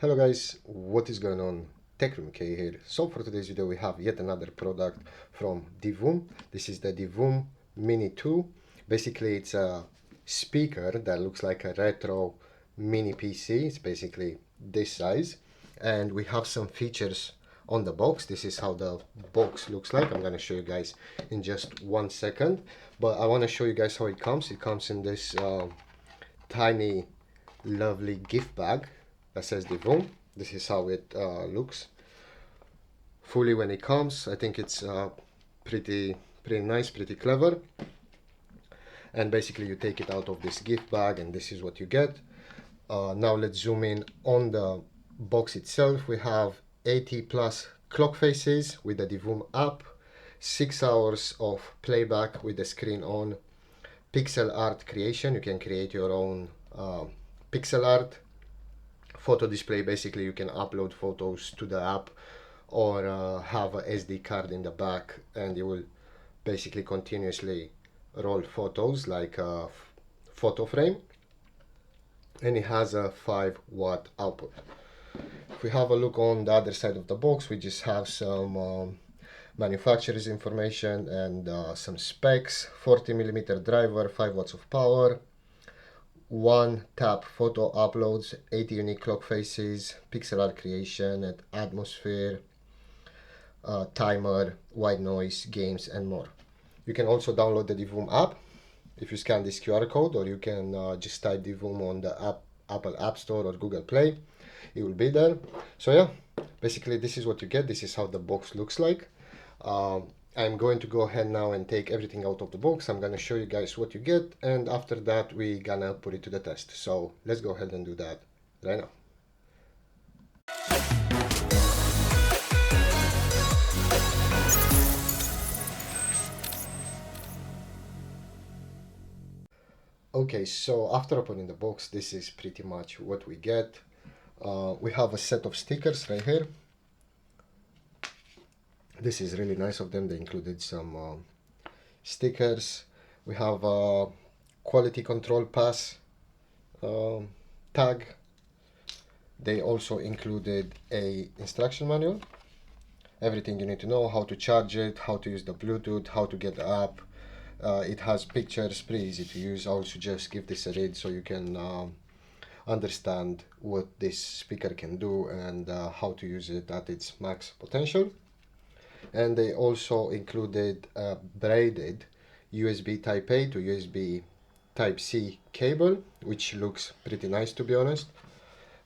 Hello guys, what is going on? Techroomuk here. So for today's video we have yet another product from Divoom. This is the Divoom Minitoo. Basically it's a speaker that looks like a retro mini PC. It's basically this size. And we have some features on the box. This is how the box looks like. I'm going to show you guys in just 1 second. But I want to show you guys how it comes. It comes in this tiny lovely gift bag that says Divoom. This is how it looks fully when it comes. I think it's pretty nice, pretty clever. And basically you take it out of this gift bag and this is what you get. Now let's zoom in on the box itself. We have 80 plus clock faces with the Divoom app, 6 hours of playback with the screen on, pixel art creation. You can create your own pixel art. Photo display, basically you can upload photos to the app or have a SD card in the back and you will basically continuously roll photos like a photo frame, and it has a 5-watt output. If we have a look on the other side of the box, we just have some manufacturer's information and some specs. 40mm driver, 5 watts of power, 1 tap photo uploads, 80 unique clock faces, pixel art creation and atmosphere, timer, white noise, games and more. You can also download the Divoom app if you scan this QR code, or you can just type Divoom on the Apple App Store or Google Play. It will be there. So yeah, basically this is what you get. This is how the box looks like. I'm going to go ahead now and take everything out of the box. I'm gonna show you guys what you get, and after that we gonna put it to the test. So let's go ahead and do that right now. Okay, so after opening the box, this is pretty much what we get. We have a set of stickers right here. This is really nice of them. They included some stickers. We have a quality control pass tag. They also included a instruction manual, everything you need to know, how to charge it, how to use the Bluetooth, how to get the app. It has pictures, pretty easy to use. I would suggest give this a read so you can understand what this speaker can do and how to use it at its max potential. And they also included a braided USB Type A to USB Type C cable, which looks pretty nice to be honest.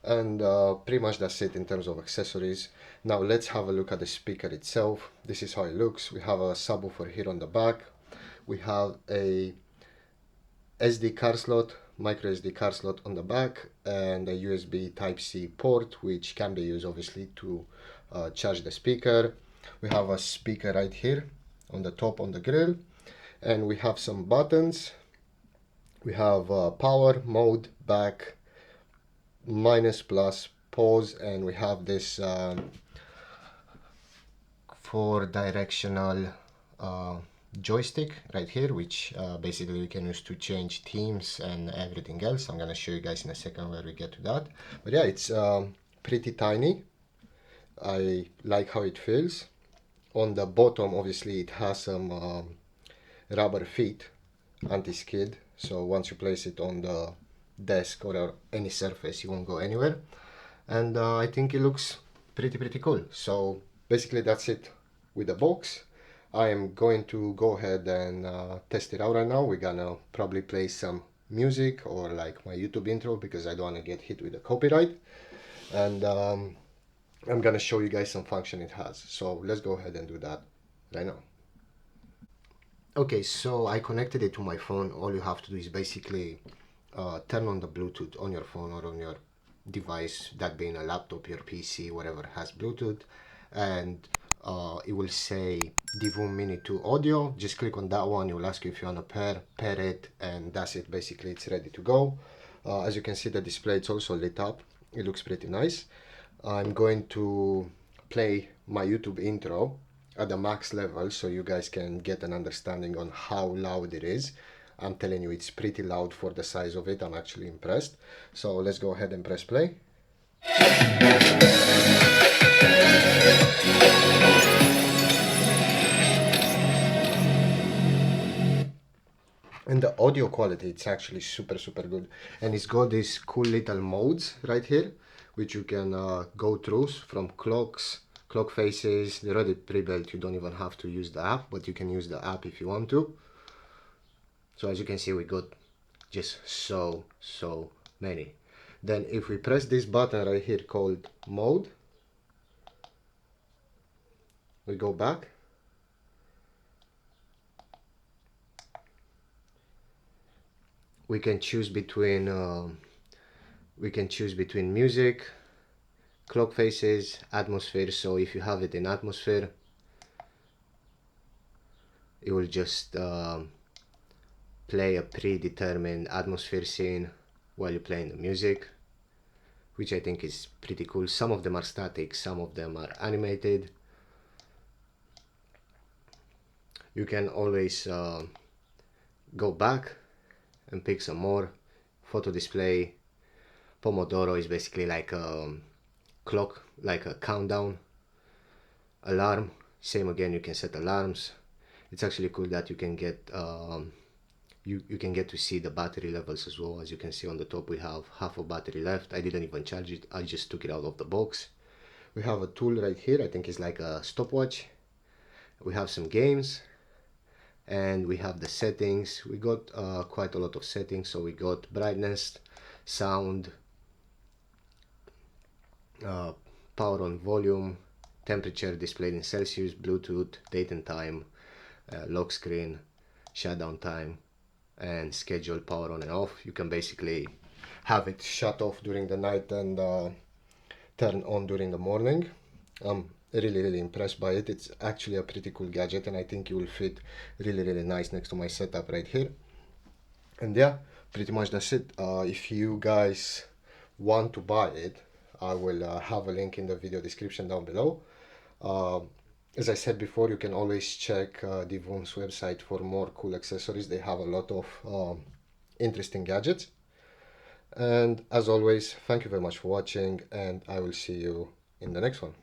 And pretty much that's it in terms of accessories. Now let's have a look at the speaker itself. This is how it looks. We have a subwoofer here on the back. We have a SD card slot, micro SD card slot on the back, and a USB Type C port, which can be used obviously to charge the speaker. We have a speaker right here on the top on the grill, and we have some buttons. We have power, mode, back, minus, plus, pause, and we have this 4-directional joystick right here, which basically you can use to change themes and everything else. I'm gonna show you guys in a second where we get to that. But yeah, it's pretty tiny. I like how it feels. On the bottom, obviously, it has some rubber feet, anti-skid. So once you place it on the desk or any surface, you won't go anywhere. And I think it looks pretty cool. So basically that's it with the box. I am going to go ahead and test it out right now. We're gonna probably play some music or like my YouTube intro because I don't want to get hit with a copyright. And I'm gonna show you guys some function it has. So let's go ahead and do that right now. Okay, so I connected it to my phone. All you have to do is basically turn on the Bluetooth on your phone or on your device, that being a laptop, your PC, whatever has Bluetooth, and it will say Divoom Minitoo audio. Just click on that one. It will ask you if you want to pair it, and that's it. Basically, it's ready to go. As you can see, the display, it's also lit up. It looks pretty nice. I'm going to play my YouTube intro at the max level so you guys can get an understanding on how loud it is. I'm telling you, it's pretty loud for the size of it. I'm actually impressed. So let's go ahead and press play. And the audio quality, it's actually super good, and it's got these cool little modes right here which you can go through, from clock faces. They're already pre-built, you don't even have to use the app, but you can use the app if you want to. So as you can see, we got just so many. Then if we press this button right here called mode, we go back. We can choose between music, clock faces, atmosphere. So if you have it in atmosphere, it will just play a predetermined atmosphere scene while you're playing the music, which I think is pretty cool. Some of them are static, some of them are animated. You can always go back and pick some more. Photo display. Pomodoro is basically like a clock, like a countdown. Alarm, same again, you can set alarms. It's actually cool that you can get you can get to see the battery levels as well. As you can see on the top, we have half a battery left. I didn't even charge it, I just took it out of the box. We have a tool right here, I think it's like a stopwatch. We have some games, and we have the settings. We got quite a lot of settings. So we got brightness, sound, power on volume, temperature displayed in Celsius, Bluetooth, date and time, lock screen, shutdown time, and schedule power on and off. You can basically have it shut off during the night and turn on during the morning. I'm really impressed by it. It's actually a pretty cool gadget, and I think it will fit really nice next to my setup right here. And yeah, pretty much that's it. If you guys want to buy it, I will have a link in the video description down below. As I said before, you can always check Divoom's website for more cool accessories. They have a lot of interesting gadgets. And as always, thank you very much for watching, and I will see you in the next one.